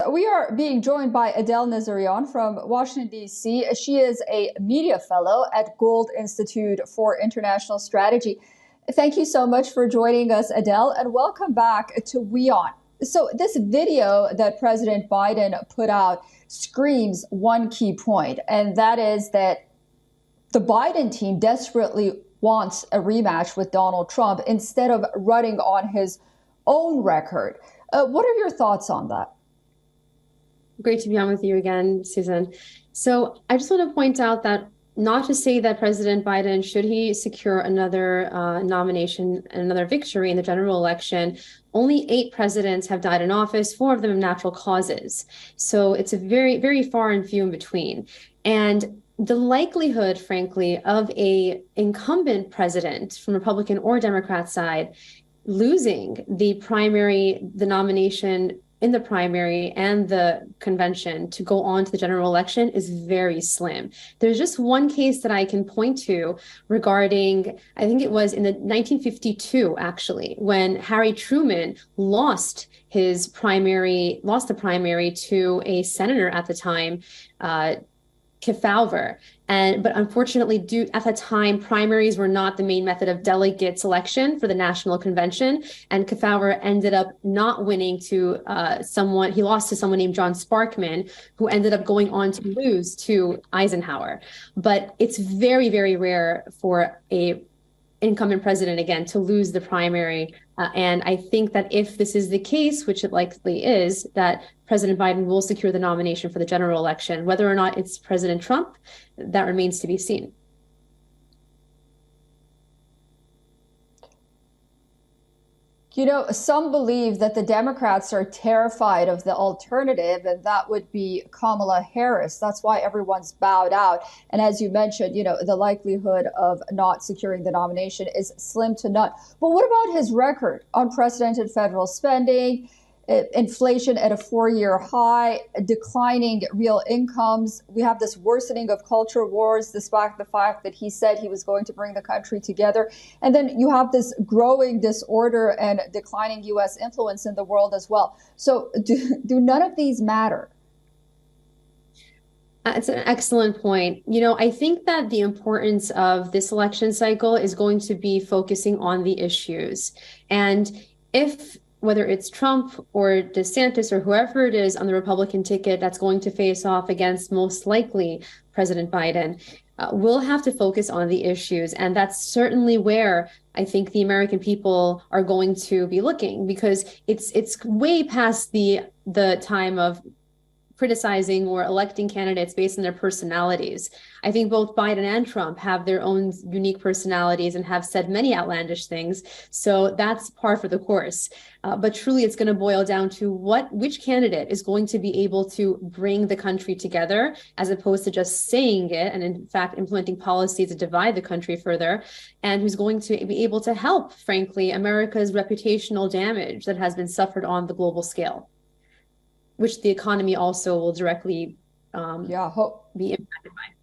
we are being joined by Adele Nazarian from Washington, D.C. She is a media fellow at Gold Institute for International Strategy. Thank you so much for joining us, Adele, and welcome back to WION. So this video that President Biden put out screams one key point, and that is that the Biden team desperately wants a rematch with Donald Trump instead of running on his own record. What are your thoughts on that? Great to be on with you again, Susan. So I just want to point out that not to say that President Biden, should he secure another nomination and another victory in the general election, only 8 presidents have died in office, 4 of them of natural causes. So it's a very, very far and few in between. And the likelihood, frankly, of a incumbent president from Republican or Democrat side losing the nomination in the primary and the convention to go on to the general election is very slim. There's just one case that I can point to regarding, I think it was in the 1952, actually, when Harry Truman lost the primary to a senator at the time, Kefauver. But unfortunately, at the time, primaries were not the main method of delegate selection for the national convention. And Kefauver ended up not winning to he lost to someone named John Sparkman, who ended up going on to lose to Eisenhower. But it's very, very rare for a incumbent president, again, to lose the primary. And I think that if this is the case, which it likely is, that President Biden will secure the nomination for the general election. Whether or not it's President Trump, that remains to be seen. You know, some believe that the Democrats are terrified of the alternative, and that would be Kamala Harris. That's why everyone's bowed out. And as you mentioned, you know, the likelihood of not securing the nomination is slim to none. But what about his record? Unprecedented federal spending, inflation at a 4-year high, declining real incomes. We have this worsening of culture wars, despite the fact that he said he was going to bring the country together. And then you have this growing disorder and declining U.S. influence in the world as well. So do none of these matter? It's an excellent point. You know, I think that the importance of this election cycle is going to be focusing on the issues. And whether it's Trump or DeSantis or whoever it is on the Republican ticket that's going to face off against most likely President Biden, we'll have to focus on the issues. And that's certainly where I think the American people are going to be looking, because it's way past the time of criticizing or electing candidates based on their personalities. I think both Biden and Trump have their own unique personalities and have said many outlandish things. So that's par for the course. But truly, it's going to boil down to which candidate is going to be able to bring the country together, as opposed to just saying it and in fact implementing policies to divide the country further, and who's going to be able to help, frankly, America's reputational damage that has been suffered on the global scale, which the economy also will directly be impacted by.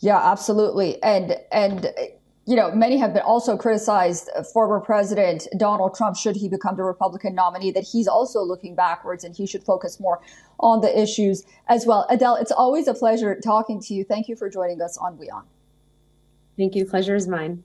Yeah, absolutely. And you know, many have been also criticized former President Donald Trump, should he become the Republican nominee, that he's also looking backwards and he should focus more on the issues as well. Adele, it's always a pleasure talking to you. Thank you for joining us on WION. Thank you. Pleasure is mine.